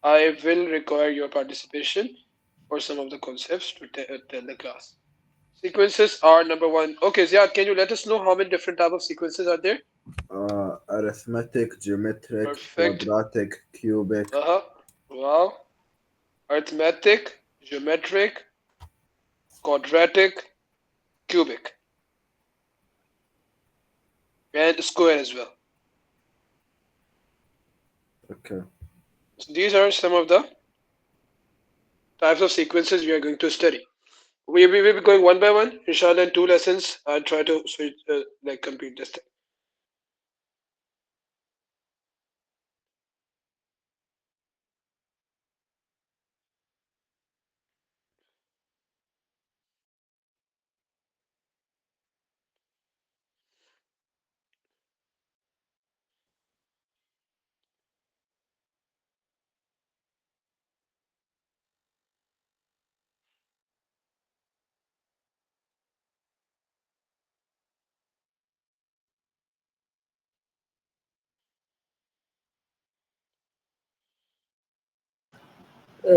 I will require your participation for some of the concepts to tell the class. Sequences are number one. Okay, Ziad, can you let us know how many different type of sequences are there? Arithmetic, geometric, Perfect. quadratic, cubic. Uh-huh. Wow. Arithmetic, geometric, quadratic, cubic, and square as well. Okay. So these are some of the types of sequences we are going to study. We will be going one by one. Inshallah, in 2 lessons, I'll try to switch, like complete this thing.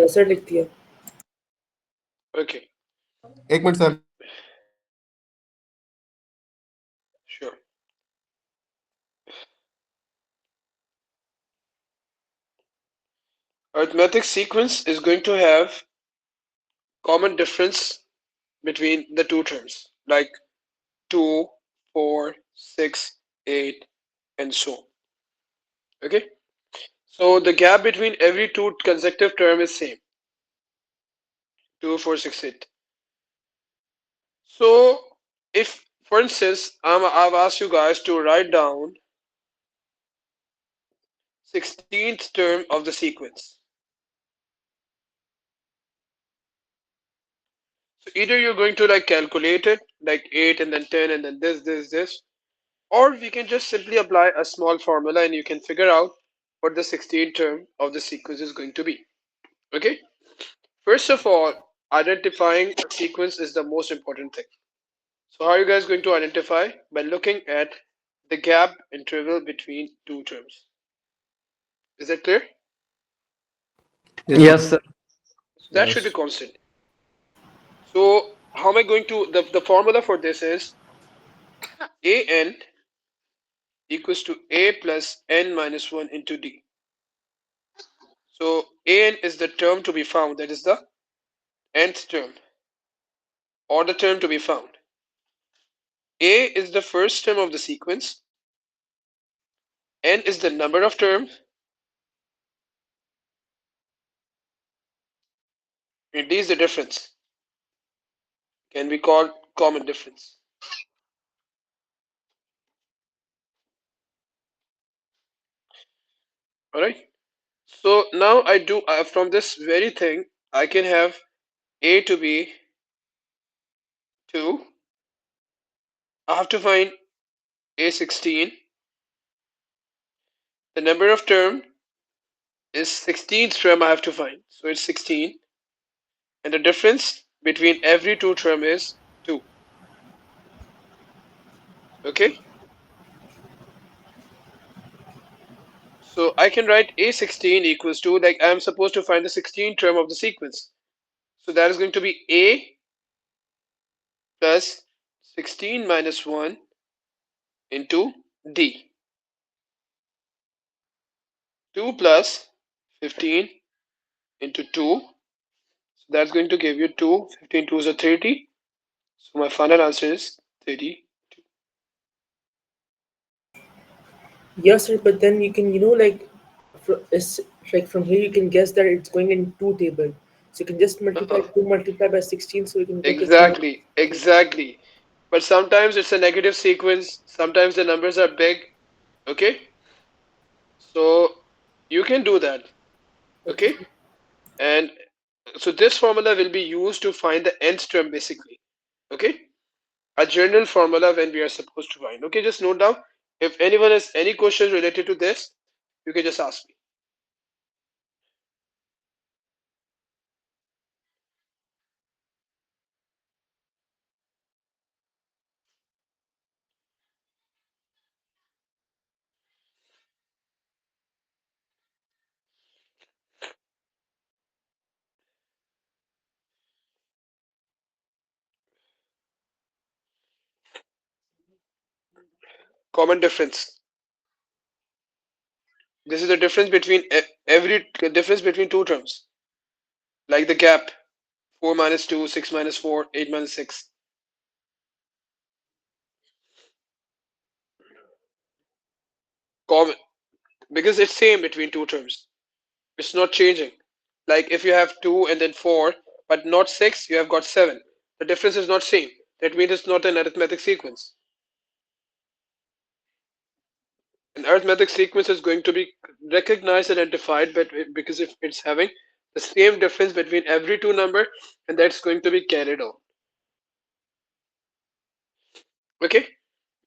Sir लिख दिया. Okay, एक minute sir. sure. Arithmetic sequence is going to have common difference between the two terms, like 2, 4, 6, 8, and so on. Okay, so the gap between every two consecutive term is same, 2, 4, 6, 8. So if, for instance, I've asked you guys to write down 16th term of the sequence. So either you're going to like calculate it, like 8 and then 10 and then this, or we can just simply apply a small formula and you can figure out what the 16th term of the sequence is going to be. Okay, first of all, identifying a sequence is the most important thing. So how are you guys going to identify? By looking at the gap interval between two terms. Is that clear? Yes sir. Yes, sir. So that should be Yes. constant. So how am I going to, the formula for this is an equals to a plus n minus 1 into d. So an is the term to be found, that is the nth term or the term to be found. A is the first term of the sequence, n is the number of terms, and d is the difference, can be called common difference. Alright, so now I do, from this very thing, I can have a to be 2. I have to find a16. The number of term is 16th term I have to find, so it's 16, and the difference between every two term is 2. Okay, so I can write a16 equals to, like I'm supposed to find the 16th term of the sequence, so that is going to be a plus 16 minus 1 into d. 2 plus 15 into 2, so that's going to give you 2. 15 2s are 30, so my final answer is 30. Yes, sir. But then you can, it's like from here you can guess that it's going in two table. So you can just multiply Uh-uh. 2 multiply by 16, so you can get the same. Exactly, exactly. But sometimes it's a negative sequence, sometimes the numbers are big. Okay, so you can do that. Okay. Okay, and so this formula will be used to find the nth term basically. Okay, a general formula when we are supposed to find. Okay, just note down. If anyone has any questions related to this, you can just ask me. common difference. This is the difference between every difference between two terms, like the gap 4 minus 2, 6 minus 4, 8 minus 6. Common, because it's same between two terms. It's not changing. Like if you have 2 and then 4, but not 6, you have got 7. The difference is not same. That means it's not an arithmetic sequence. An arithmetic sequence is going to be recognized and identified, but because if it's having the same difference between every two number, and that's going to be carried on. Okay,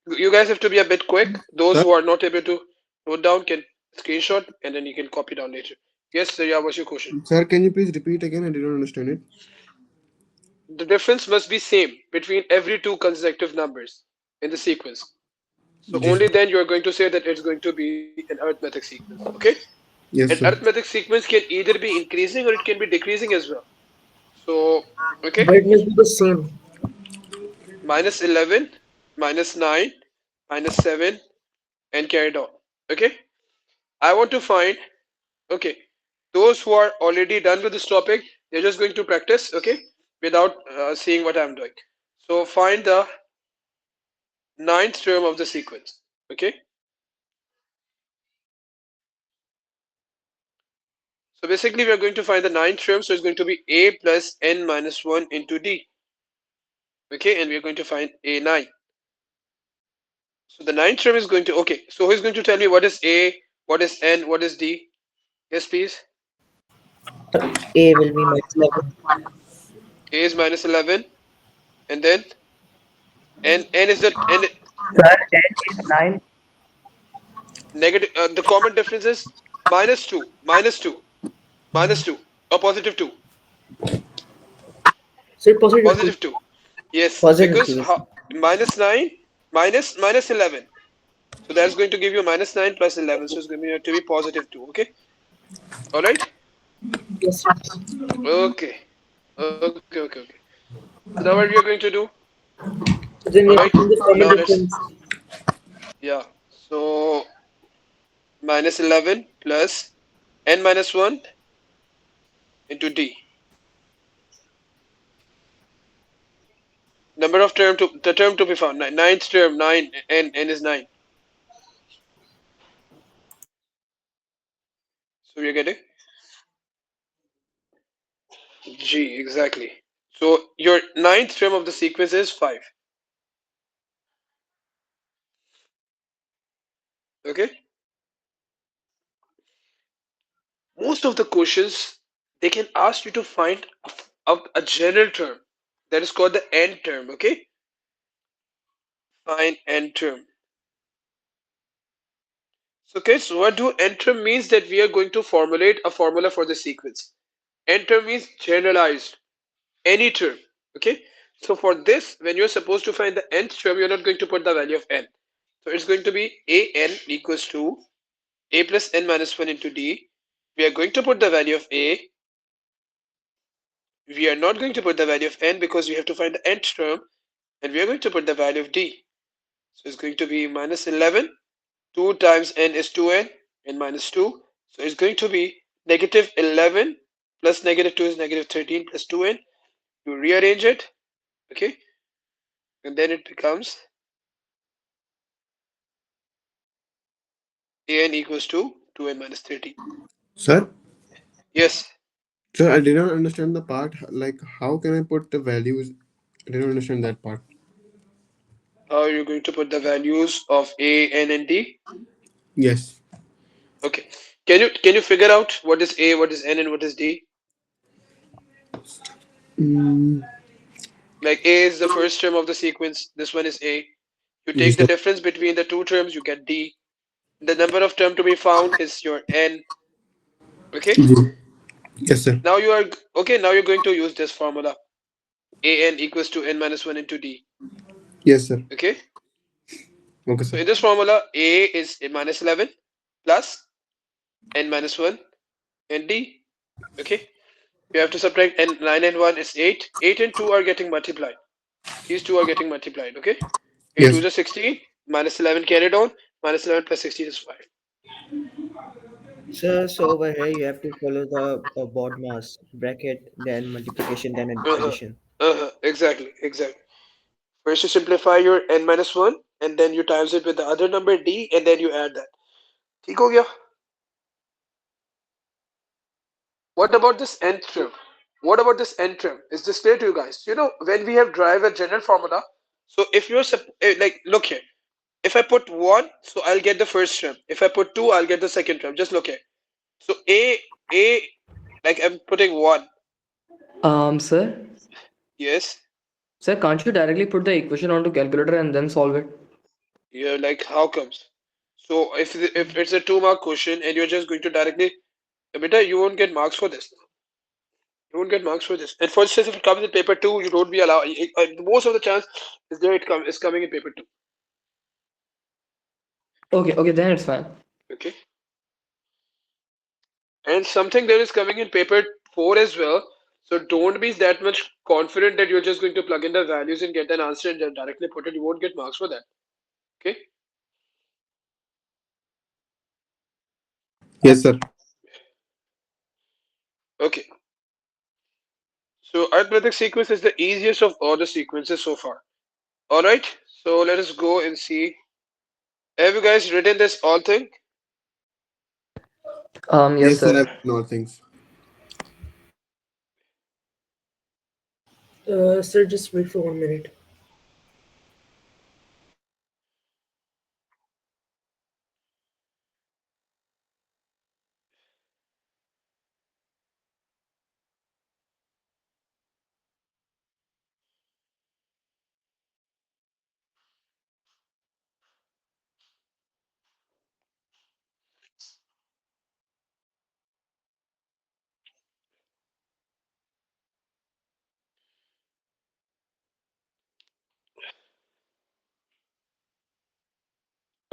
you guys have to be a bit quick. Those Sir? who are not able to note down can screenshot and then you can copy down later. Yes, sir, yeah, what's your question? Sir, can you please repeat again? I didn't understand it. The difference must be same between every two consecutive numbers in the sequence. So Yes, only then you are going to say that it's going to be an arithmetic sequence. Okay? An yes, sir. arithmetic sequence can either be increasing or it can be decreasing as well. So, okay, But it must be the same. minus 11, minus 9, minus 7, and carried on. Okay? I want to find, okay, those who are already done with this topic, they're just going to practice, okay, without seeing what I'm doing. So find the ninth term of the sequence, okay? So basically, we are going to find the ninth term, so it's going to be a plus n minus 1 into d, okay, and we are going to find a9. So the ninth term is going to, okay, so who's going to tell me what is a, what is n, what is d? Yes, please. A will be minus 11. A is minus 11, and then n is the n Sir, 10 is 9. negative. The common difference is minus 2, minus 2, minus 2, or positive 2, So positive 2. positive 2. Yes, Positive because 2. minus 9 minus 11. So that's going to give you minus 9 plus 11. So it's going to be positive 2. Okay. All right. Yes, sir. Okay. Okay. So now what we are going to do? So then we All have to right. find the common Now let's. difference. Yeah. So minus 11 plus n minus 1 into d. Number of the term to be found. Ninth term 9 n is 9. So we are getting g exactly. So your ninth term of the sequence is 5. Okay. Most of the questions they can ask you to find a general term that is called the end term. Okay. Find end term. So kids, what do end term means? That we are going to formulate a formula for the sequence. End term means generalized, any term. Okay. So for this, when you're supposed to find the nth term, you're not going to put the value of n. So it's going to be a n equals to a plus n minus 1 into d. We are going to put the value of a. We are not going to put the value of n because we have to find the nth term, and we are going to put the value of d. So it's going to be minus 11. 2 times n is 2n, and minus 2. So it's going to be negative 11 plus negative 2 is negative 13 plus 2n. You rearrange it, okay, and then it becomes an equals to 2n minus 13. Sir? Yes. Sir, I didn't understand the part. Like, how can I put the values? I didn't understand that part. How are you going to put the values of a, n, and d? Yes. Okay. Can you figure out what is a, what is n, and what is d? Mm, Like a is the first term of the sequence. This one is a. You take yes, the sir. difference between the two terms, you get d. The number of term to be found is your n. Okay. Yes, sir. Now you are okay. Now you're going to use this formula. An equals to n minus 1 into d. Yes, sir. Okay. Okay, So sir. in this formula, a is a minus 11 plus n minus 1 and d. Okay. You have to subtract n. 9 and 1 is 8. 8 and 2 are getting multiplied. These two are getting multiplied. Okay. 8 Yes. 2 is 16. minus 11 carried on, minus 11 plus 16 is 5. So over here you have to follow the board mass bracket, then multiplication, then Uh-huh. addition. Uh-huh. Exactly. Exactly. First you simplify your n minus 1 and then you times it with the other number d and then you add that. ठीक हो गया? What about this nth term? What about this nth term? Is this clear to you guys? You know, when we have drive a general formula, so if you're like, look here. If I put 1, so I'll get the first term. If I put 2, I'll get the second term. Just look here. So a, like I'm putting 1. Sir, Yes. sir, can't you directly put the equation onto calculator and then solve it? You're like, how comes? So if it's a 2 mark question and you're just going to directly, beta, you won't get marks for this. You won't get marks for this. And for instance, if it comes in paper 2, you don't be allowed. Most of the chance is there is coming in paper 2. Okay, okay, then it's fine. Okay. And something that is coming in paper 4 as well. So don't be that much confident that you're just going to plug in the values and get an answer and then directly put it. You won't get marks for that. Okay. Yes, sir. Okay. So arithmetic sequence is the easiest of all the sequences so far. All right. So let us go and see. Have you guys written this all thing? Yes, Yes, sir. sir. I've done all things. Sir, just wait for 1 minute.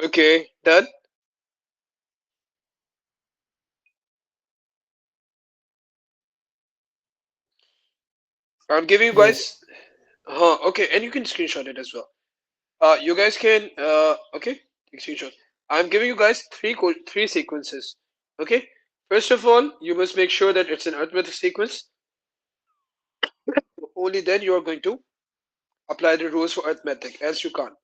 Okay. Done. I'm giving you Yes. guys. Okay. And you can screenshot it as well. You guys can. Okay. Take screenshot. I'm giving you guys three sequences. Okay. First of all, you must make sure that it's an arithmetic sequence. Only then you are going to apply the rules for arithmetic, else you can't.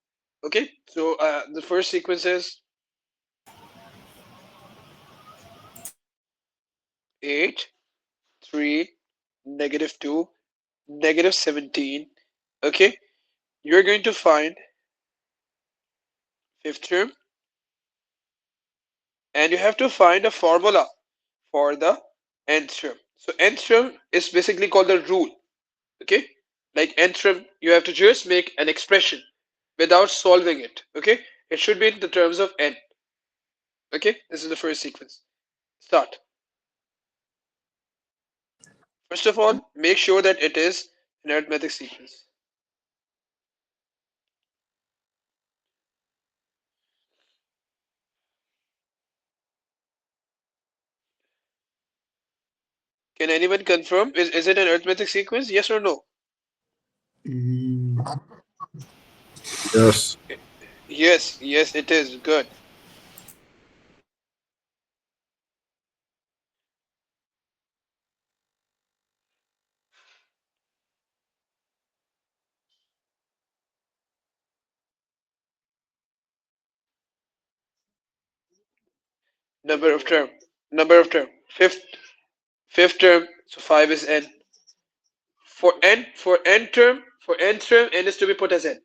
Okay. So the first sequence is 8, 3, -2, -17. Okay. You're going to find fifth term and you have to find a formula for the nth term. So nth term is basically called the rule. Okay. Like nth term, you have to just make an expression without solving it. Okay. It should be in the terms of n. Okay. This is the first sequence. Start. First of all, make sure that it is an arithmetic sequence. Can anyone confirm? Is it an arithmetic sequence? Yes or no? Mm, Yes. Yes, yes, it is. Good. Number of term. Number of term. Fifth term. So 5 is n. For n term, n is to be put as n.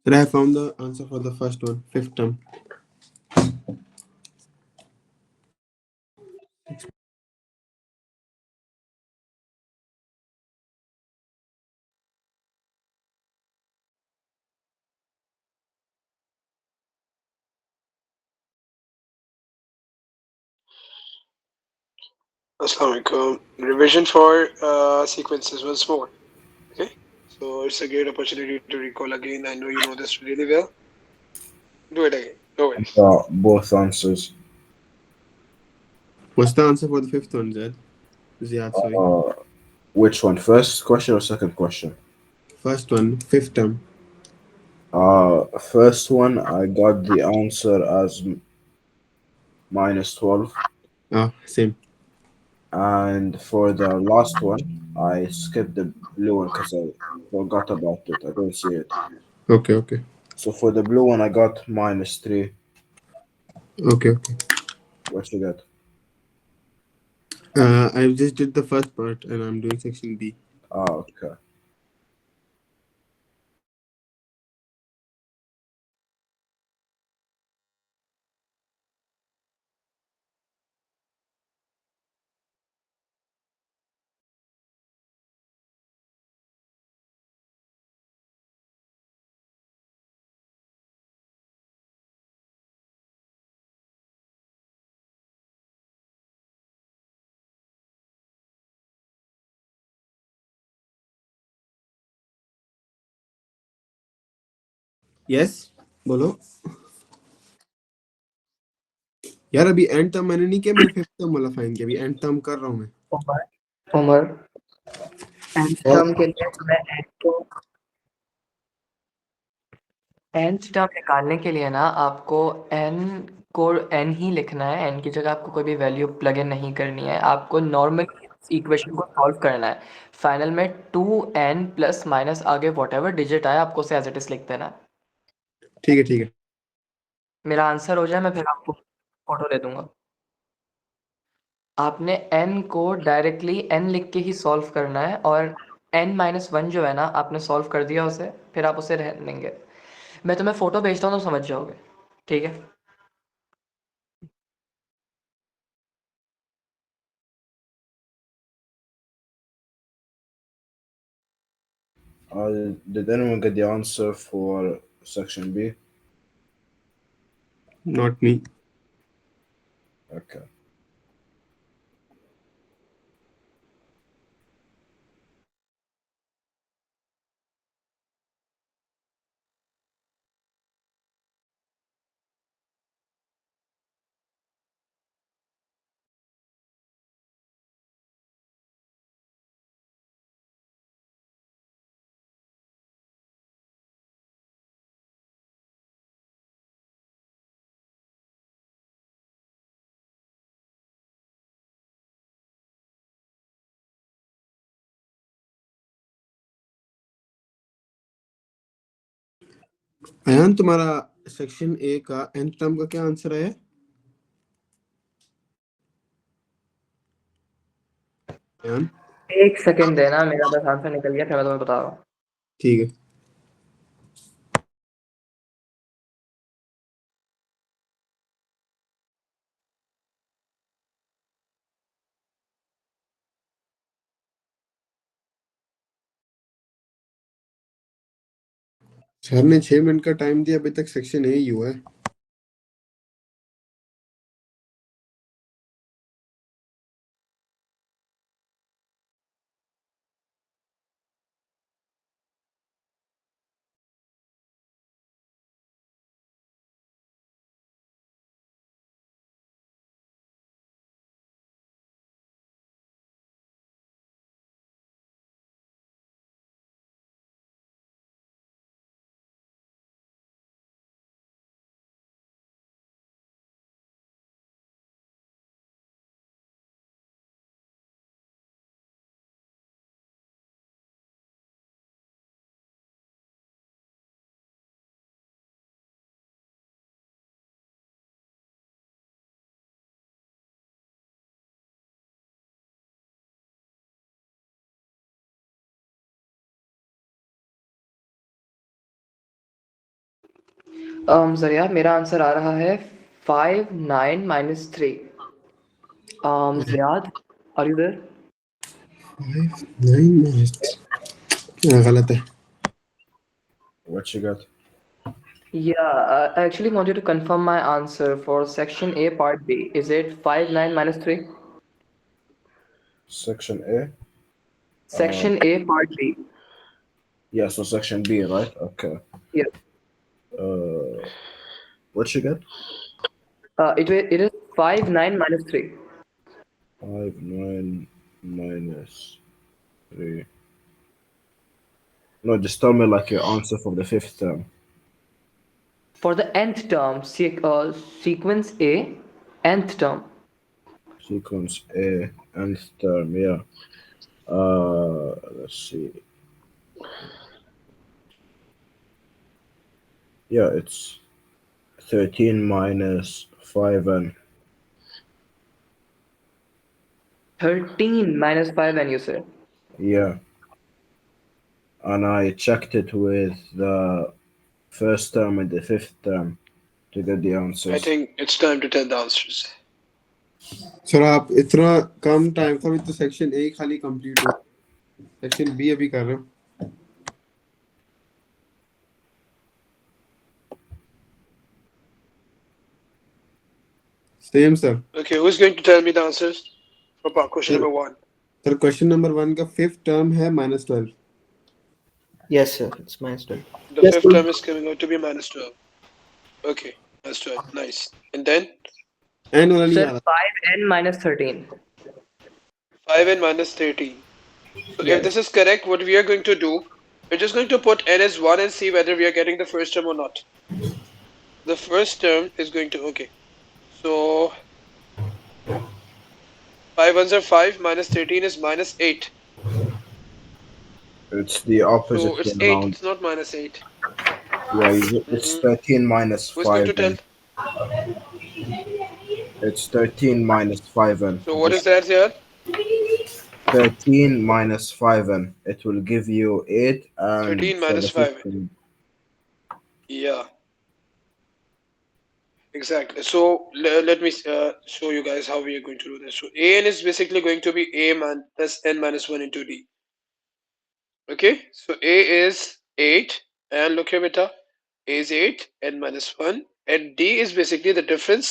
Sir, I found the answer for the first one, fifth term. Assalamualaikum. Revision for sequences once more. Okay. So it's a great opportunity to recall again. I know you know this really well. Do it again. No worries. Both answers. What's the answer for the fifth one, Zed? Ziad, sorry. Which one? First question or second question? First one, fifth term. First one, I got the answer as minus 12. Ah, same. And for the last one, I skipped the blue one because I forgot about it. I don't see it. Okay, okay. So for the blue one, I got minus 3. Okay, okay. What you got? I just did the first part and I'm doing section B. Okay. Yes, बोलो. यार अभी and term मैंने नहीं किया, मैंने fifth term वाला fine किया. अभी एंड टर्म कर रहा हूँ मैं. उमर nth और term के लिए मैं n को nth टर्म निकालने के लिए ना आपको n को n ही लिखना है. n की जगह आपको कोई भी वैल्यू प्लग इन नहीं करनी है. आपको नॉर्मल इक्वेशन को सॉल्व करना है. फाइनल में 2n प्लस माइनस आगे वॉट एवर डिजिट आए आपको उसे एज इट इज लिख देना है. ठीक है, ठीक है. मेरा आंसर हो जाए मैं फिर आपको फोटो दे दूंगा. आपने n को डायरेक्टली n लिख के ही सॉल्व करना है और n-1 जो है ना आपने सॉल्व कर दिया उसे, फिर आप उसे रहने देंगे. मैं तुम्हें फोटो भेजता हूँ तो समझ जाओगे. ठीक है. Did anyone get the answer for section B? Not me. Okay. Ayan, तुम्हारा सेक्शन ए का एंड टर्म का क्या आंसर है? अयान, एक सेकंड देना, मेरा बस आंसर निकल गया फिर मैं तुम्हें बता रहा हूँ. ठीक है. सर ने 6 मिनट का टाइम दिया, अभी तक सेक्शन ए ही हुआ है. जरिया मेरा आंसर आ रहा है 5 9 minus 3. Ziad, are you there? 5 9 minus. हाँ, गलत है. What you got? Yeah, I actually wanted to confirm my answer for section A, part B. Is it 5 9 minus 3? Section A. Section A, part B. Yeah, so section B, right? Okay. Yeah. Uh, what you got? It is 5 9 minus 3. 5 9 minus 3. No, just tell me like your answer for the fifth term. For the nth term, sequence A, nth term. Sequence A, nth term, yeah. Let's see. Yeah, it's 13 minus 5n. 13 minus 5n, you said. Yeah. And I checked it with the first term and the fifth term to get the I answers. think it's time to tell the answers. Sir आप इतना कम time था तो section A खाली complete हो. Section B अभी कर रहे हो. Same sir. Okay, who's going to tell me the answers for question Sir, number 1? sir question number 1 का fifth term है -12. Yes, sir. It's minus 12. The Yes, fifth sir. term is coming out to be minus 12. Okay, minus 12. Nice. And then N वाला नहीं Sir, आ रहा. 5n minus 13. 5n minus 13. So if Yes. this is correct, what we are going to do, we're just going to put n as 1 and see whether we are getting the first term or not. The first term is going to, okay. So 5 ones are 5, minus 13 is minus 8. It's the opposite So it's way 8, around. it's not minus 8. Yeah, it's 13 minus Who's going to 5n. tell? It's 13 minus 5n. So what is that here? 13 minus 5n. It will give you 8 and 13 for the minus 5. 15. Yeah, exactly. So let me show you guys how we are going to do this. So an is basically going to be a man plus n minus 1 into d. Okay, so a is 8, and look here beta, a is 8, n minus 1, and d is basically the difference.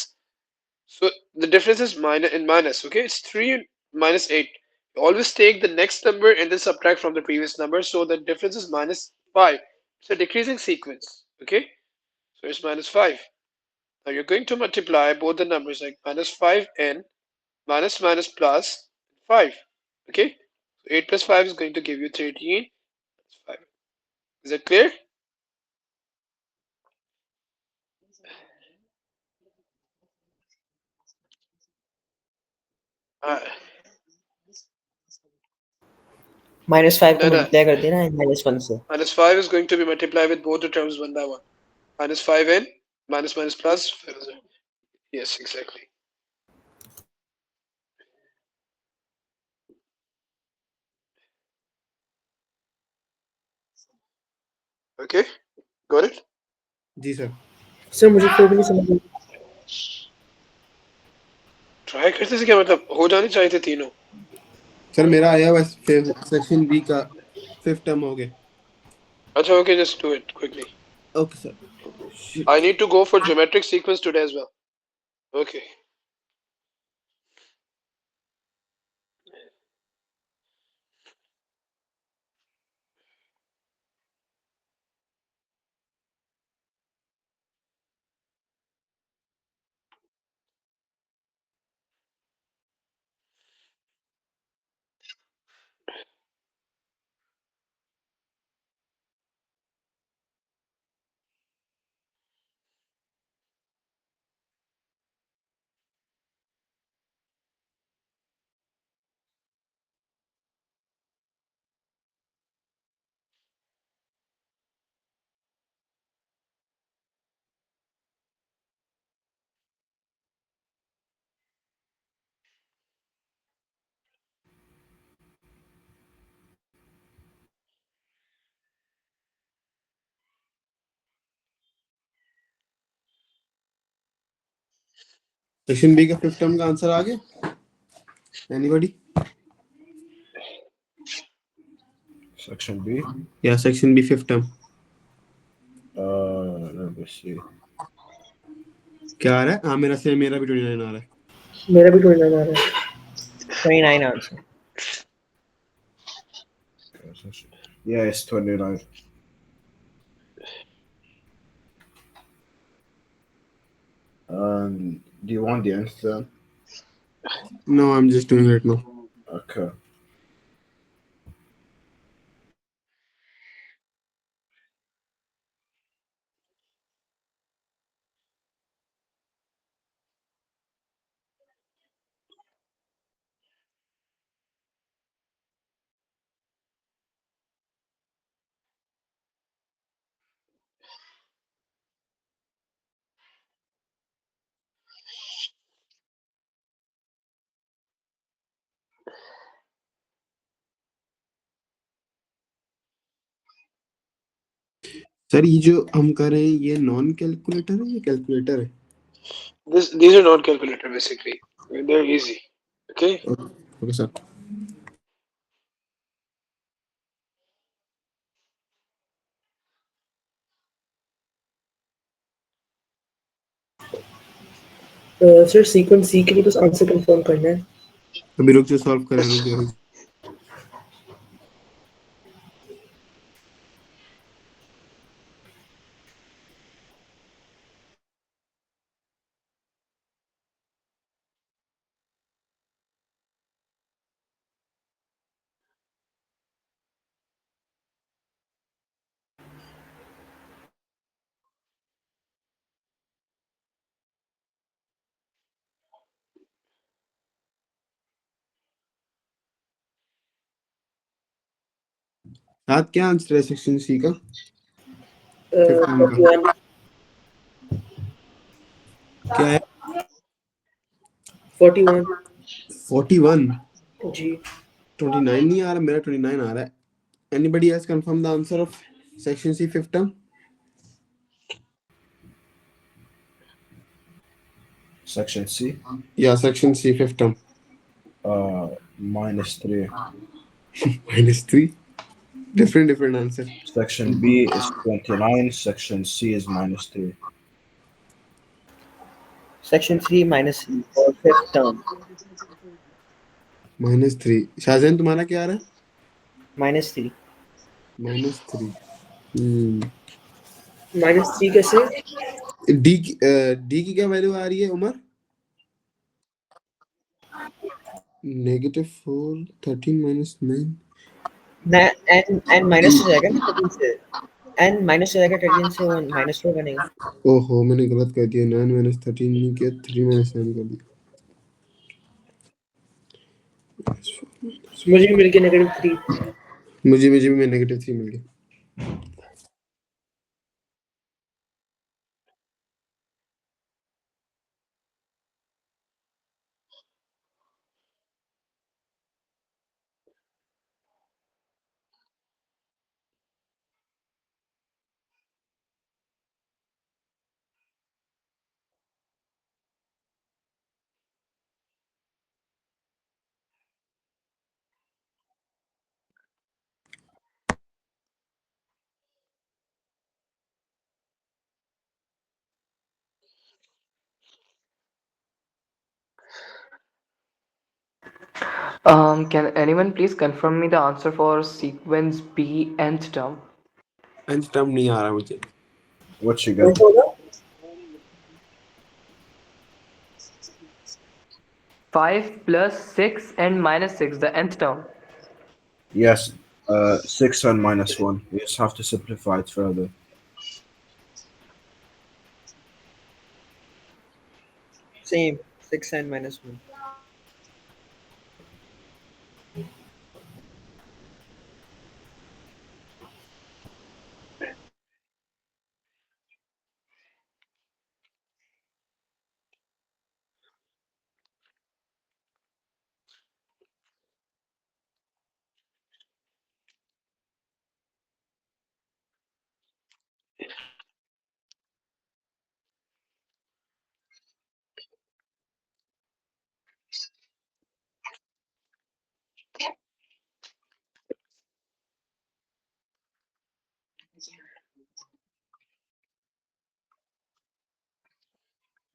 So the difference is minus and minus. Okay, it's 3 minus 8. You always take the next number and then subtract from the previous number, so the difference is minus 5. It's a decreasing sequence. Okay, so it's minus 5. Now you're going to multiply both the numbers, like minus 5n minus minus plus 5. Okay, so 8 plus 5 is going to give you 13. 5. Is that clear? Uh, minus 5 को no, no. Multiply कर देना minus 1 से. Minus 5 is going to be multiplied with both the terms one by one. Minus 5n minus minus plus. Yes, exactly. Okay, got it? जी sir. Sir मुझे फिर भी नहीं समझ आई. ट्राई करते से क्या मतलब, हो जाने चाहिए थे तीनों. सर मेरा आया बस सेक्शन B का fifth term हो गया. अच्छा, okay, just do it quickly. Okay sir. I need to go for geometric sequence today as well. Okay. Section B का फिफ्थ टर्म का आंसर आ गया? एनीबॉडी? Section B. या section B fifth term Let me see. क्या आ रहा है? हाँ, मेरा भी 29 आ रहा है. मेरा भी 29 आ रहा है. 29 also. Yeah, it's 29. Do you want the answer? No, I'm just doing it now. Okay. Sir ये जो हम कर रहे हैं ये नॉन कैलकुलेटर है या कैलकुलेटर है? These are not calculator basically. They're easy. Okay. Okay sir. Sir sequence C के लिए बस आंसर कंफर्म करना है. अभी रुक जो सॉल्व करें. रुक जो. साथ क्या आंसर है सेक्शन सी का? 15 का 41. क्या है? 41. 41. जी. 29 नहीं आ रहा. मेरा 29 आ रहा है. Anybody else confirm the answer of section C fifth term? Section C. Yeah, section C fifth term. -3. -3. Different answer. Section B is 29. Section C is -3. Section 3 minus or fifth term. -3. Shah Jahan तुम्हारा क्या आ रहा है? -3. -3. -3 कैसे? डी की क्या value आ रही है Umar? -4 13 -9. and minus हो जाएगा ना 13 से. and minus हो जाएगा 13 से वो -4 बनेगा. ओहो मैंने गलत कर दिया. 9 -13 नहीं किया. 3 -9 कर दिया. मुझे भी मिल गया -3. मुझे भी -3 मिल गया. Can anyone please confirm me the answer for sequence B nth term? nth term नहीं आ रहा मुझे. What you कौन got? सा होगा? 5 plus 6 and -6, the nth term. Yes. 6 and -1. We just have to simplify it further. Same. 6 and -1.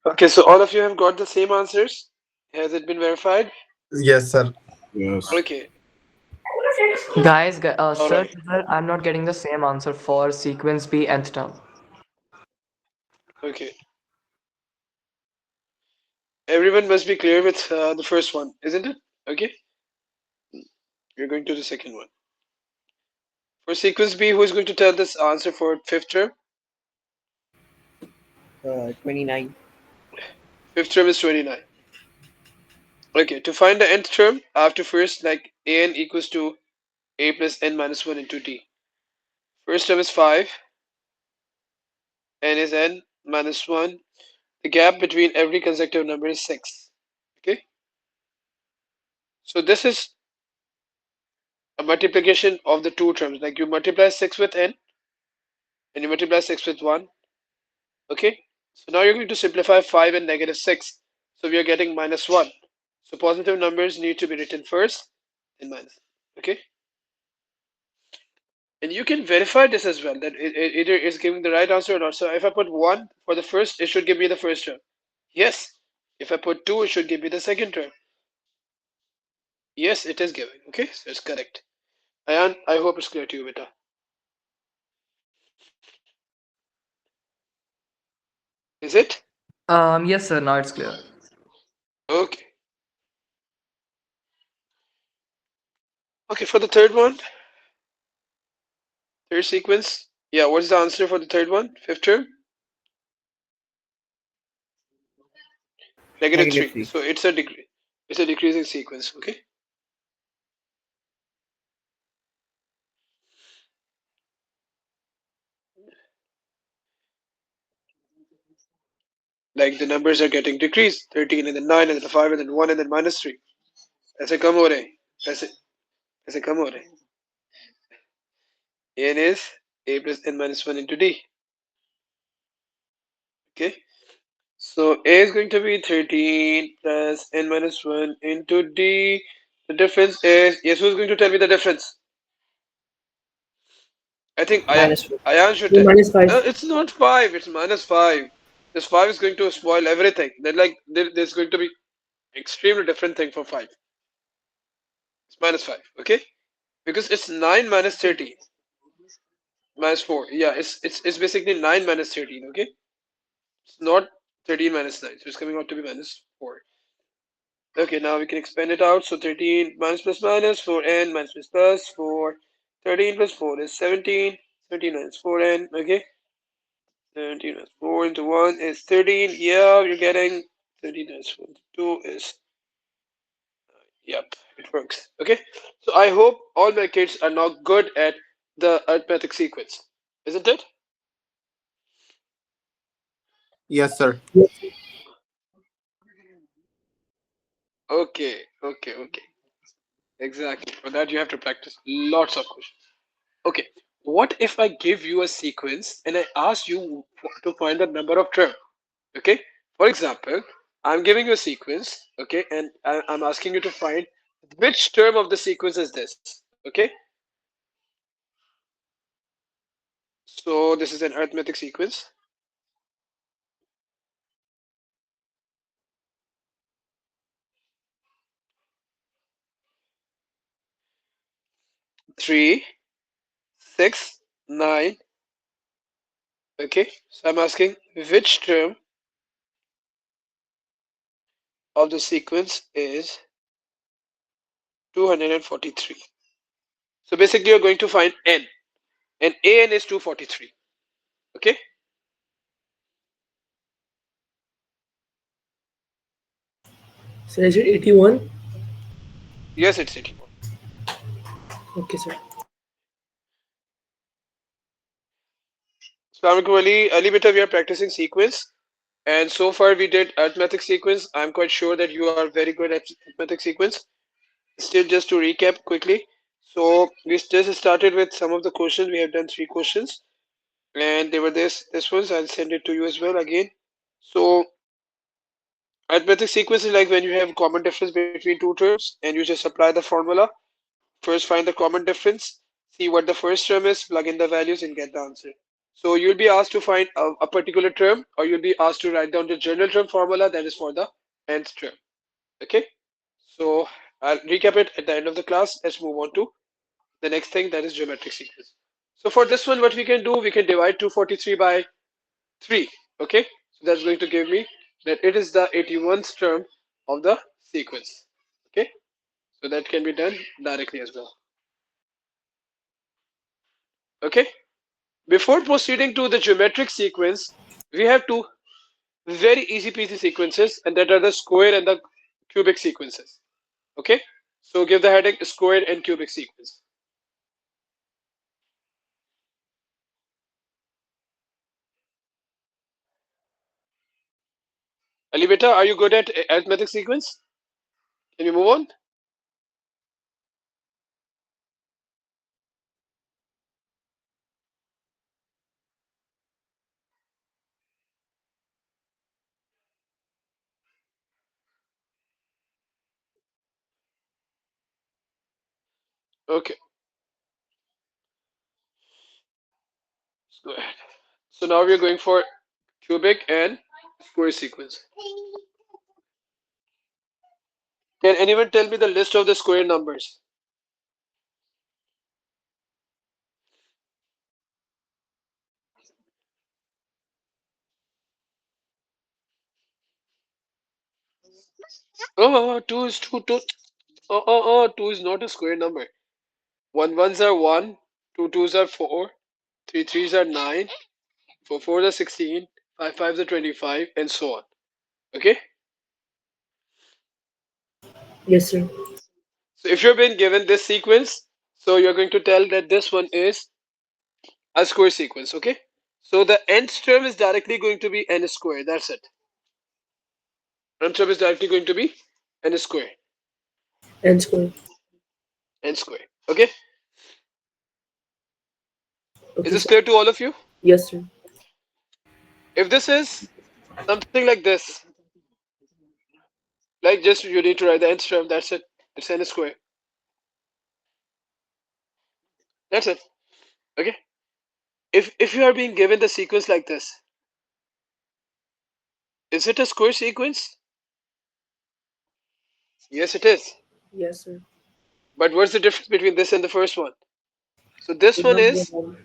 Okay, so all of you have got the same answers. Has it been verified? Yes, sir. Yes. Okay, Guys, all sir, right. I'm not getting the same answer for sequence B nth term. Okay, everyone must be clear with the first one, isn't it? Okay, we're going to the second one. For sequence B, who is going to tell this answer for fifth term? 29. Fifth term is 29. Okay, to find the nth term, I have to first like an equals to a plus n minus 1 into d. First term is 5, n is n minus 1. The gap between every consecutive number is 6. Okay, so this is a multiplication of the two terms. Like you multiply 6 with n and you multiply 6 with 1. Okay, so now you're going to simplify 5 and negative 6. So we are getting minus 1. So positive numbers need to be written first and minus. Okay, and you can verify this as well that it either is giving the right answer or not. So if I put 1 for the first, it should give me the first term. Yes. If I put 2, it should give me the second term. Yes, it is giving. Okay, so it's correct. Ayan, I hope it's clear to you, beta. Is it? Yes, sir. Now it's clear. Okay. Okay, for the third one, third sequence. Yeah, what's the answer for the third one? Fifth term? Negative Negative 3. 3. So it's a degree. It's a decreasing sequence. Okay. Like the numbers are getting decreased. 13 and then 9 and then 5 and then 1 and then minus 3. ऐसे कम हो रहे ऐसे ऐसे कम हो रहे n is a plus n minus 1 into d. Okay, so a is going to be 13 plus n minus 1 into d. The difference is, yes, who's going to tell me the difference? I think Minus 4. Ayan should tell. Minus 5. It's not 5, it's minus 5. This 5 is going to spoil everything. Then like there's going to be extremely different thing for 5. It's minus 5, okay? Because it's 9 minus 13 minus 4. Yeah, it's basically 9 minus 13, okay? It's not 13 minus 9, so it's coming out to be minus 4. Okay, now we can expand it out. So 13 minus plus minus 4n minus plus plus 4. 13 plus 4 is 17. 17 minus 4n. Okay. 17 minus 4 into 1 is 13. Yeah, you're getting 13 minus 4 into 2 is. Yep, it works. Okay. So I hope all my kids are now good at the arithmetic sequence. Isn't it? Yes, sir. Okay, okay, okay. Exactly. For that, you have to practice lots of questions. Okay, what if I give you a sequence and I ask you to find the number of term? Okay, for example, I'm giving you a sequence, okay, and I'm asking you to find which term of the sequence is this, okay? So this is an arithmetic sequence. Three, 6, 9. Okay, so I'm asking which term of the sequence is 243. So basically, you're going to find n, and an is 243. Okay. So is it 81? Yes, it's 81. Okay, sir. So Ali beta, we are practicing sequence, and so far we did arithmetic sequence. I'm quite sure that you are very good at arithmetic sequence. Still, just to recap quickly, so we just started with some of the questions. We have done 3 questions, and they were this ones. I'll send it to you as well again. So arithmetic sequence is like when you have common difference between two terms, and you just apply the formula. First, find the common difference, see what the first term is, plug in the values, and get the answer. So you'll be asked to find a particular term, or you'll be asked to write down the general term formula that is for the nth term. Okay. So I'll recap it at the end of the class. Let's move on to the next thing, that is geometric sequence. So for this one, what we can do, we can divide 243 by 3. Okay. So that's going to give me that it is the 81st term of the sequence. Okay. So that can be done directly as well. Okay. Before proceeding to the geometric sequence, we have two very easy peasy sequences, and that are the square and the cubic sequences. Okay. So give the heading square and cubic sequence. Ali beta, are you good at arithmetic sequence? Can you move on? Okay. Let's go ahead. So now we are going for cubic and square sequence. Can anyone tell me the list of the square numbers? Oh, two is two, two. Two is not a square number. One ones are one, two twos are four, three threes are nine, four fours are 16, five fives are 25, and so on. Okay. Yes, sir. So if you're being given this sequence, so you're going to tell that this one is a square sequence. Okay. So the nth term is directly going to be n square. That's it. Nth term is directly going to be n square. N square. N square. Okay. Is Okay, this sir. clear to all of you? Yes, sir. If this is something like this, like just you need to write the nth term, that's it. It's n square. That's it. Okay. If you are being given the sequence like this, is it a square sequence? Yes, it is. Yes, sir. But what's the difference between this and the first one? So this The one number is one.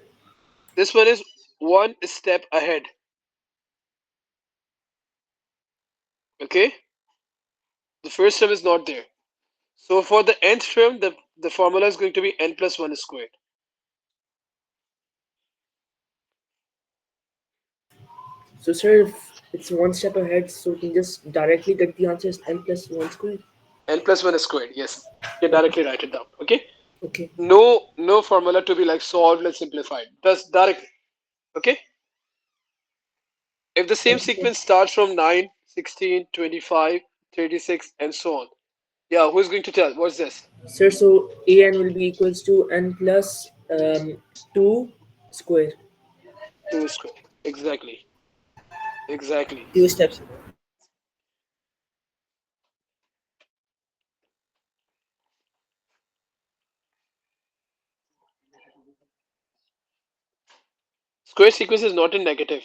one step ahead. Okay. The first term is not there. So for the nth term, the formula is going to be n plus 1 squared. So, sir, if it's one step ahead, so we can just directly get the answer as n plus 1 square. N plus 1 squared. Yes. You can directly write it down. Okay. Okay. No formula to be like solved and simplified. Just directly. Okay. If the same Okay, sir. sequence starts from 9, 16, 25, 36, and so on. Yeah, who's going to tell? What's this? Sir, so an will be equals to n plus 2 square. 2 squared. Exactly. Exactly. Few steps. Square sequence is not a negative.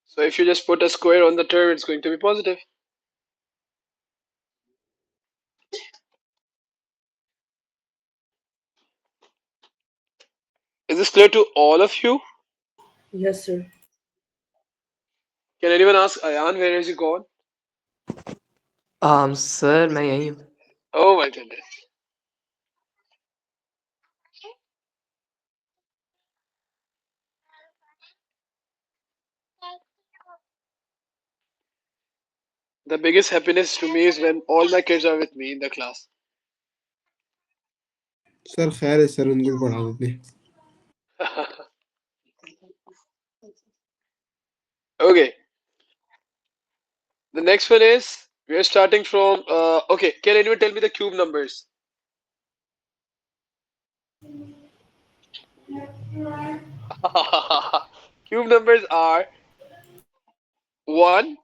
So if you just put a square on the term, it's going to be positive. Is this clear to all of you? Yes, sir. Can anyone ask Ayan where is he gone? Sir मैं यही हूँ. Oh my goodness. The biggest happiness to me is when all my kids are with me in the class. Sir खैर है sir उनको पढ़ा देते. Okay. The next one is we are starting from okay. Can anyone tell me the cube numbers? Cube numbers are 1,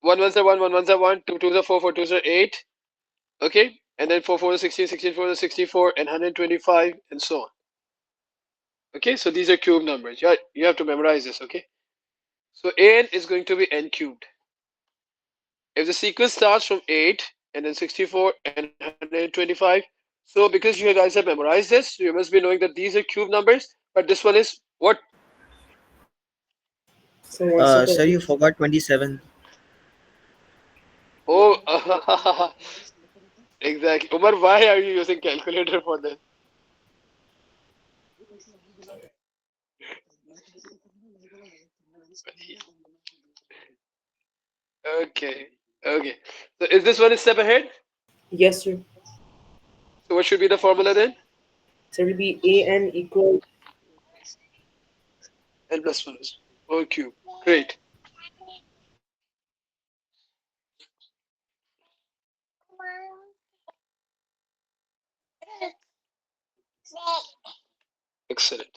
1 ones are 1, 1 ones are 1, 2 twos are 4, 4 twos are 8. Okay, and then 4 4 is 16, 16 4 is 64, and 125, and so on. Okay, so these are cube numbers. You have to memorize this. Okay, so an is going to be n cubed. If the sequence starts from 8 and then 64 and 125, so because you guys have memorized this, you must be knowing that these are cube numbers, but this one is what? So what's the Sir, you topic? forgot 27. Oh, exactly. Umar, why are you using calculator for this? Okay, okay. So is this one a step ahead? Yes, sir. So what should be the formula then? So it will be an equal. N plus 1 is 4 cube. Great. Excellent.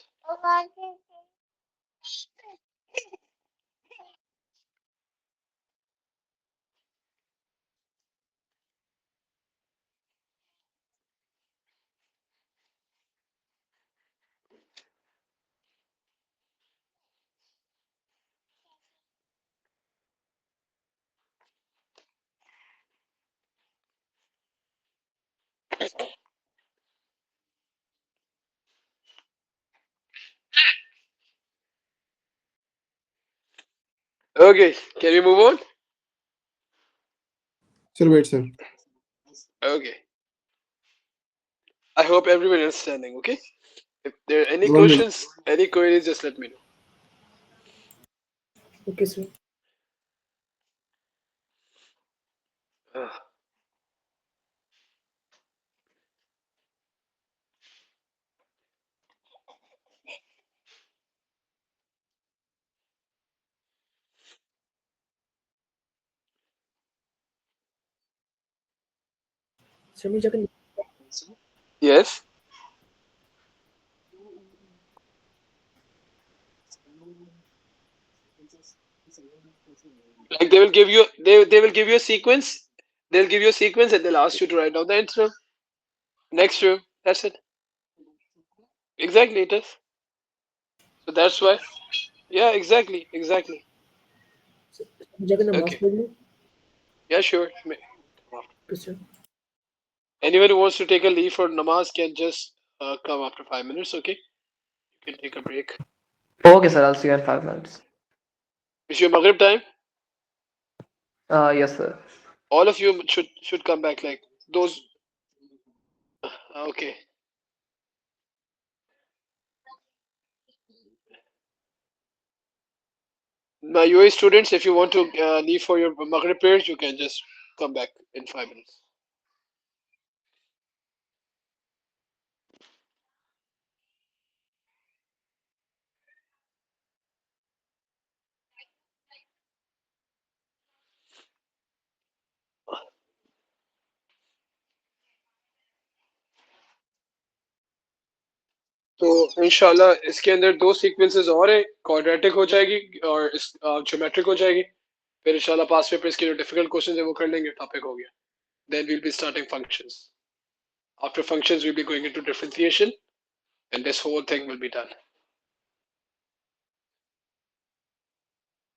Okay, can we move on? Sir, wait, sir. Okay. I hope everyone is understanding. Okay. If there are any 1 minute. questions, any queries, just let me Okay, sir. know. So me jagan. Yes. Like they will give you a sequence. They'll give you a sequence and they'll ask you to write down the answer. Next row. That's it. Exactly, it is. So that's why. Yeah, exactly, exactly. So me jagan namaz Okay. padh lo. Yeah, sure. Okay, sir. Anyone who wants to take a leave for namaz can just come after 5 minutes. Okay. You can take a break. Okay, sir. I'll see you in 5 minutes. It's your Maghrib time. Yes, sir. All of you should come back. Like those. Okay. My UA students, if you want to leave for your Maghrib prayers, you can just come back in 5 minutes. तो इंशाल्लाह इसके अंदर दो sequences और है quadratic हो जाएगी और इस ज्योमेट्रिक हो जाएगी फिर इंशाल्लाह पास पेपर इसके जो डिफिकल्ट क्वेश्चंस है वो कर लेंगे टॉपिक हो गया then we'll be starting functions after functions we'll be going into differentiation and this whole thing will be done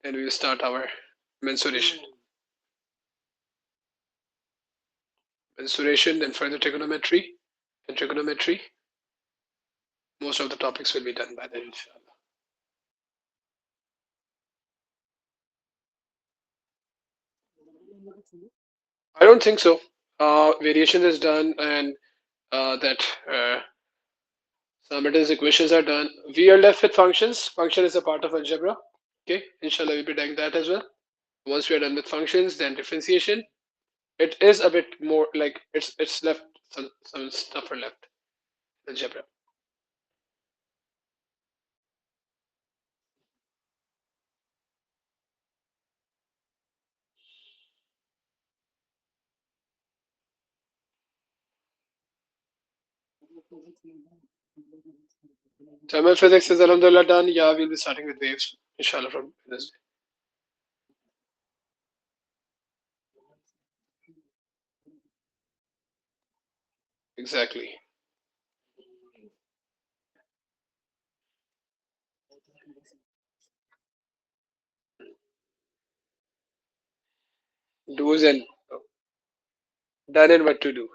and we will start our mensuration then further trigonometry and trigonometry most of the topics will be done by then inshallah. I don't think so. Variation is done and that simultaneous equations are done. We are left with functions. Function is a part of algebra. Okay, inshallah we'll be doing that as well. Once we are done with functions, then differentiation. It is a bit more like it's left some stuff are left algebra. Thermal physics is alhamdulillah done. Yeah, we'll be starting with waves inshallah from Wednesday. Exactly. Do's and done and what to do.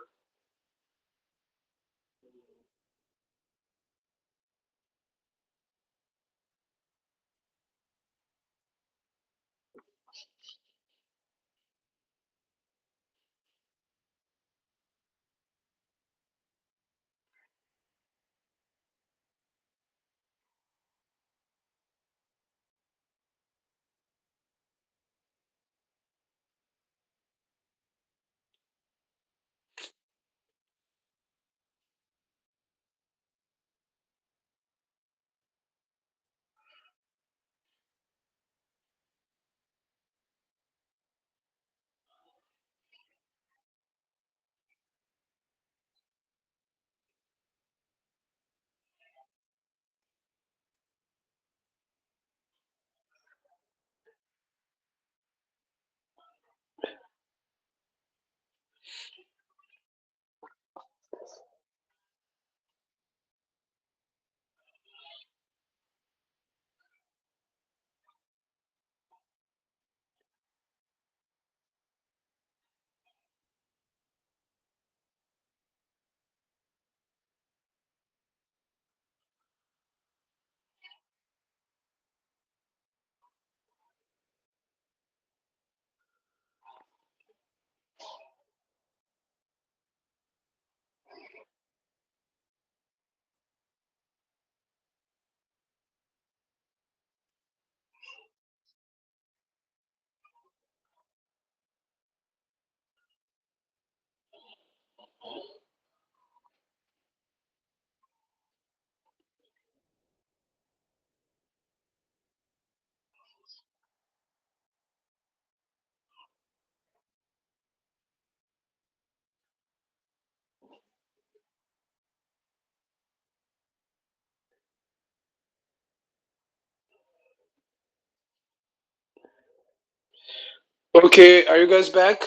Okay, are you guys back?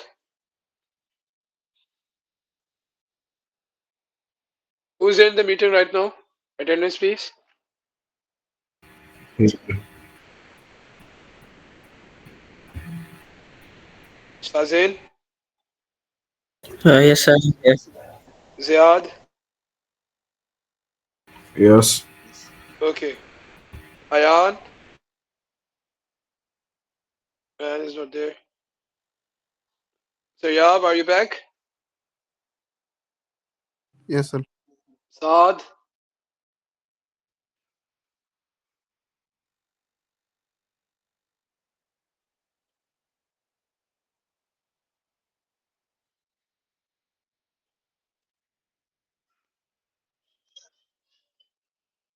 Who's in the meeting right now? Attendance, please. Shazin, Yes, sir. Yes. Ziad. Yes. Okay. Ayan. Man is not there. So Yab, are you back? Yes, sir. Saad.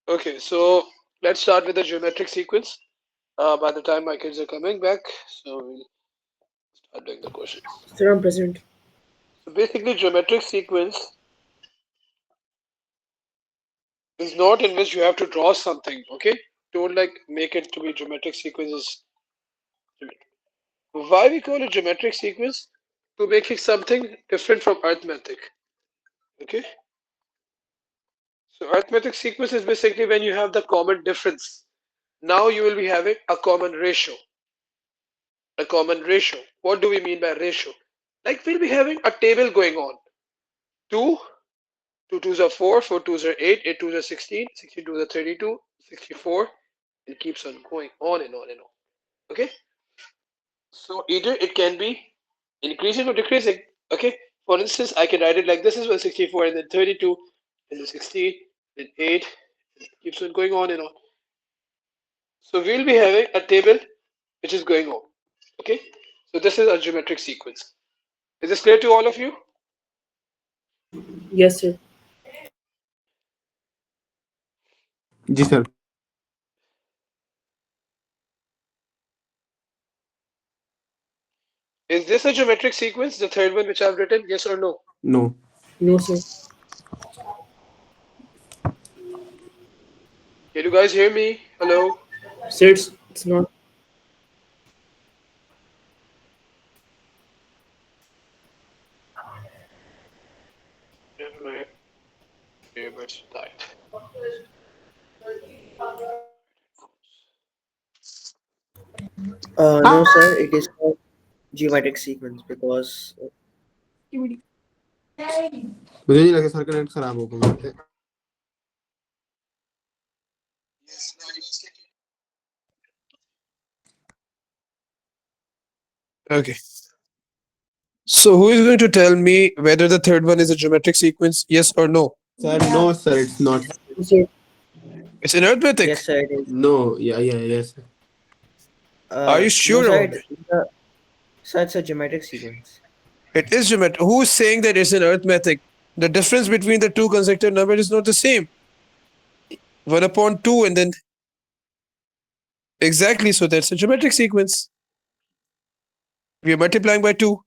Okay, so let's start with the geometric sequence. By the time my kids are coming back, so we'll start doing the questions. Sir, I'm present. So basically, geometric sequence is not in which you have to draw something. Okay, don't like make it to be geometric sequences. Why we call it geometric sequence? To make it something different from arithmetic. Okay, so arithmetic sequence is basically when you have the common difference. Now you will be having a common ratio. A common ratio. What do we mean by ratio? Like we'll be having a table going on. 2, 2 twos are 4, 4 twos are 8, 8 twos are 16, 16 twos are 32, 64. It keeps on going on and on and on. Okay? So either it can be increasing or decreasing. Okay? For instance, I can write it like this is 64 and then 32 and then 16 then 8. It keeps on going on and on. So we'll be having a table which is going on. Okay? So this is a geometric sequence. Is this clear to all of you? Yes, sir. Ji, sir. Is this a geometric sequence, the third one which I've written? Yes or no? No. No, sir. Can you guys hear me? Hello? Sir, it's not. Yeah, my it's light. No, sir. It is called geometric sequence because मुझे नहीं लगा sir का net खराब होगा वहाँ पे। Okay. So who is going to tell me whether the third one is a geometric sequence? Yes or no? Sir, no, sir, it's not. So It's an arithmetic. yes, sir. It is. No, yes. Are you sure No, sir, about it? Sir, it's a geometric sequence. It is geometric. Who is saying that it's an arithmetic? The difference between the two consecutive numbers is not the same. 1 upon 2 and then exactly, so that's a geometric sequence. We are multiplying by 2.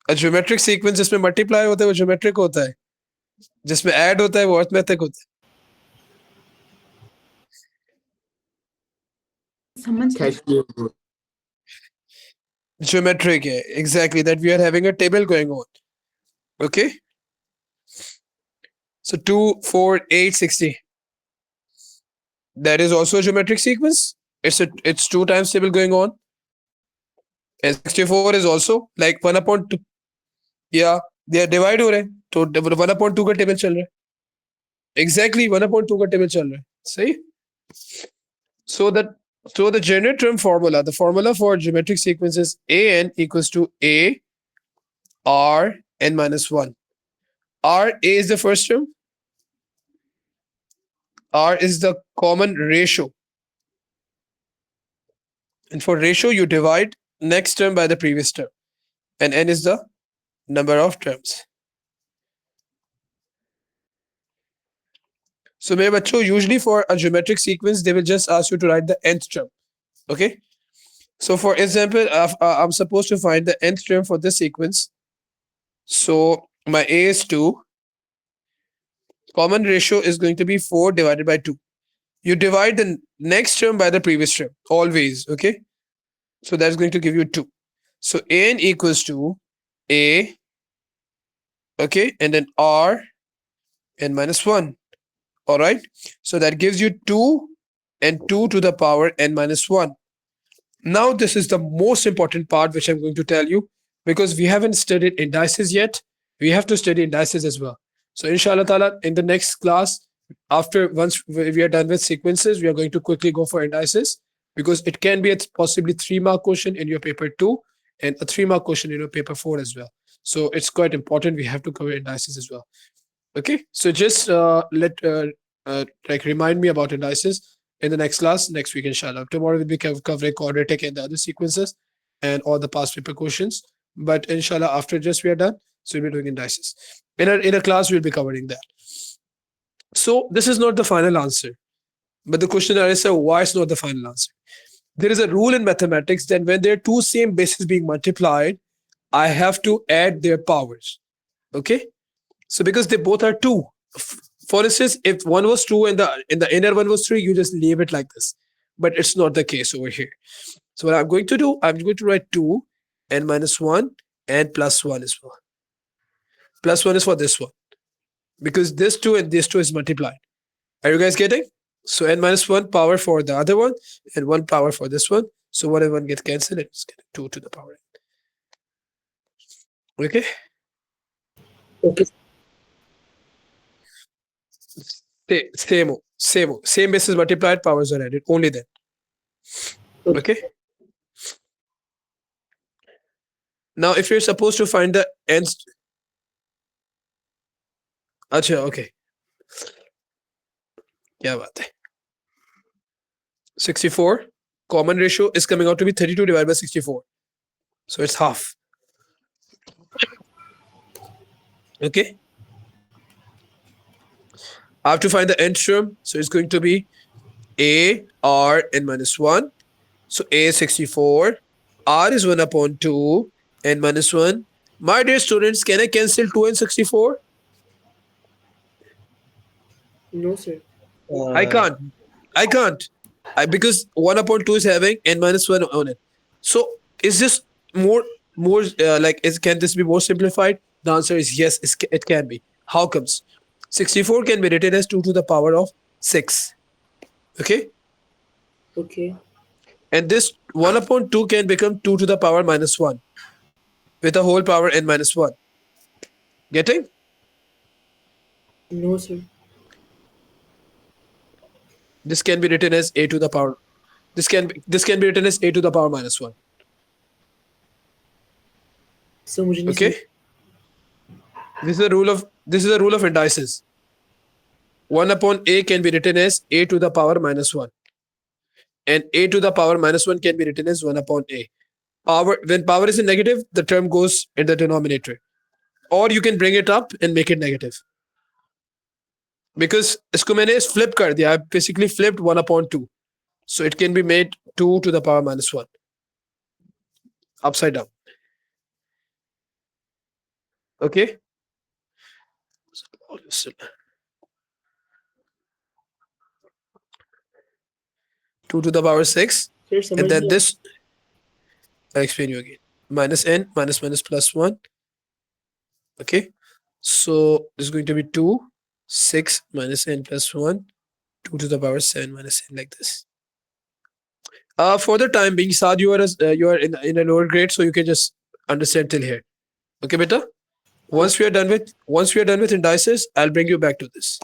A geometric sequence जिसमें multiply होता है वो geometric होता है, जिसमें add होता है वो arithmetic होता है. Catch me. Geometric है, exactly, that we are having a table going on. Okay. So 2, 4, 8, 60. That is also a geometric sequence. It's 2 times table going on. And 64 is also like 1 upon 2. Yeah, they are divide हो रहे हैं, तो 1 upon 2 का table चल रहा है. Exactly, 1 upon 2 का table चल रहा है. सही? So the general term formula, the formula for geometric sequence is an equals to a r n minus 1. R a is the first term. R is the common ratio. And for ratio, you divide next term by the previous term. And n is the number of terms. So, मेरे बच्चों, usually for a geometric sequence, they will just ask you to write the nth term. Okay? So, for example, I'm supposed to find the nth term for this sequence. So, my a is 2. Common ratio is going to be 4 divided by 2. You divide the next term by the previous term, always. Okay? So, that's going to give you 2. So, n equals to a, okay, and then r n minus 1. All right. So that gives you 2 and 2 to the power n minus 1. Now, this is the most important part which I'm going to tell you, because we haven't studied indices yet. We have to study indices as well. So inshallah ta'ala, in the next class, once we are done with sequences, we are going to quickly go for indices, because it can be a possibly 3-mark question in your paper 2 and a 3-mark question in your paper 4 as well. So it's quite important. We have to cover indices as well. Okay, so just remind me about indices in the next class next week, inshallah. Tomorrow we'll be covering quadratic and the other sequences and all the past paper questions. But inshallah, after just we are done, so we'll be doing indices. In a class, we'll be covering that. So this is not the final answer, but the question is why it's not the final answer. There is a rule in mathematics that when there are two same bases being multiplied, I have to add their powers. Okay. So because they both are 2, for instance, if one was 2 and the inner one was 3, you just leave it like this. But it's not the case over here. So what I'm going to do, I'm going to write 2 n minus 1 and plus 1 as well. Plus 1 is for this one, because this 2 and this 2 is multiplied. Are you guys getting? So n minus 1 power for the other one and 1 power for this one. So 1 and 1 get cancelled. It's 2 to the power n. Okay. okay. Same basis multiplied, powers are added, only then. Okay. Now, if you're supposed to find the nth, acha, okay. क्या बात है? 64 common ratio is coming out to be 32 divided by 64. So it's half. Okay. I have to find the nth term. So it's going to be a r n minus 1. So a is 64. R is 1 upon 2. N minus 1. My dear students, can I cancel 2 and 64? No, sir. I can't. Because 1 upon 2 is having n minus 1 on it. So is this more can this be more simplified? The answer is yes, it can be. How comes? 64 can be written as 2 to the power of 6. Okay? Okay. And this 1 upon 2 can become 2 to the power minus 1 with a whole power n minus 1. Getting? No, sir. This can be written as a to the power. This can be written as a to the power minus 1. So मुझे नहीं Okay? This is a rule of indices. 1 upon a can be written as a to the power minus 1. And a to the power minus 1 can be written as 1 upon a. When power is in negative, the term goes in the denominator. Or you can bring it up and make it negative. Because इसको मैंने flip कर दिया. I basically flipped 1 upon 2. So it can be made 2 to the power minus 1. Upside down. Okay? 2 to the power 6. Sir, And समझ then नहीं this, I'll explain you again. Minus n, minus plus 1. Okay? So this is going to be 2, 6 minus n plus 1, 2 to the power 7 minus n, like this. For the time being, Saad, you are in a lower grade, so you can just understand till here. Okay, beta? Once we are done with indices, I'll bring you back to this.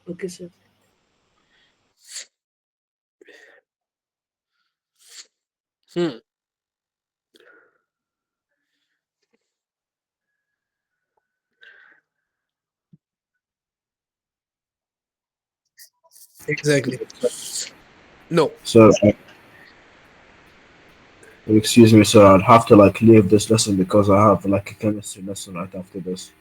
Okay, sir. Exactly. No. So, excuse me, sir. I'd have to like leave this lesson because I have like a chemistry lesson right after this.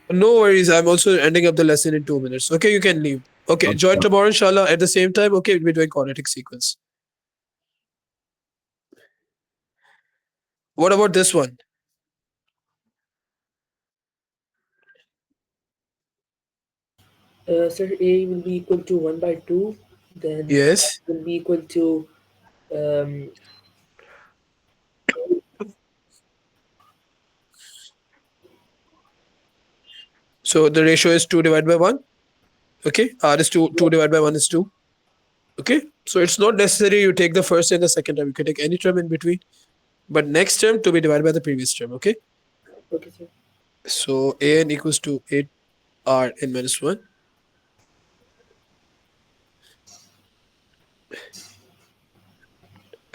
No worries. I'm also ending up the lesson in 2 minutes. Okay, you can leave. Okay, join tomorrow, inshallah, at the same time. Okay, we'll be doing quadratic sequence. What about this one? Sir, A will be equal to 1 by 2. Then Yes. will be equal to So the ratio is 2 divided by 1. Okay, R is 2 divided by 1 is 2. Okay, so it's not necessary you take the first and the second term. You can take any term in between, but next term to be divided by the previous term. Okay, okay, sir. so an equals to 8r n minus 1.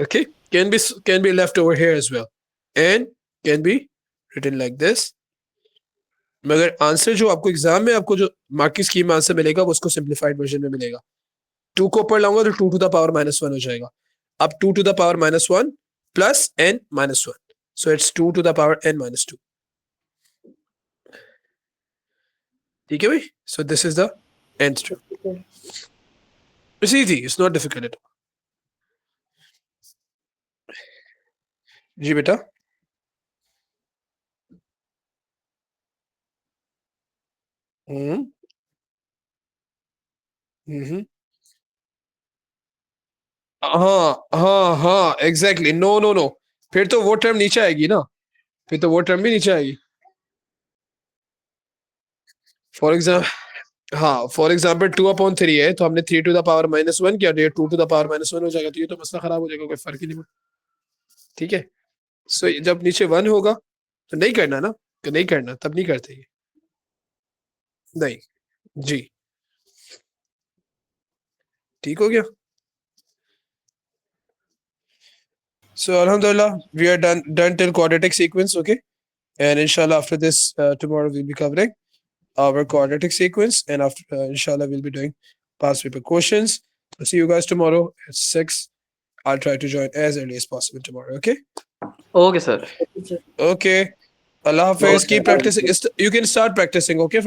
Okay, can be left over here as well, and can be written like this. मगर answer जो आपको exam में आपको जो mark की scheme में answer मिलेगा वो उसको सिंप्लीफाइड वर्जन में मिलेगा. 2 को ऊपर लाऊंगा तो 2 to the power minus 1 हो जाएगा. अब 2 to the power minus 1 plus n minus 1. So it's 2 to the power n minus 2. ठीक है भाई? So this is the nth term. Okay. It's easy. It's not difficult at all. जी बेटा. हाँ exactly. No फिर तो वो टर्म नीचे आएगी ना. फिर तो वो टर्म भी नीचे आएगी. फॉर एग्जाम्पल 2/3 है तो हमने 3 to the power minus 1 किया, 2 to the power minus 1 हो जाएगा. तो ये तो मसला खराब हो जाएगा, कोई फर्क ही नहीं पड़ता. ठीक है. सो जब नीचे 1 होगा तो नहीं करना ना, तो नहीं करना, तब नहीं करते ये. नहीं जी, ठीक हो गया. So alhamdulillah, we are done till quadratic sequence. Okay, and inshallah after this tomorrow we'll be covering our quadratic sequence, and after inshallah we'll be doing past paper questions. I'll see you guys tomorrow at 6. I'll try to join as early as possible tomorrow. Okay. Okay, sir. Okay, sir. Okay. Allah Hafiz. Keep practicing. You can start practicing. Okay.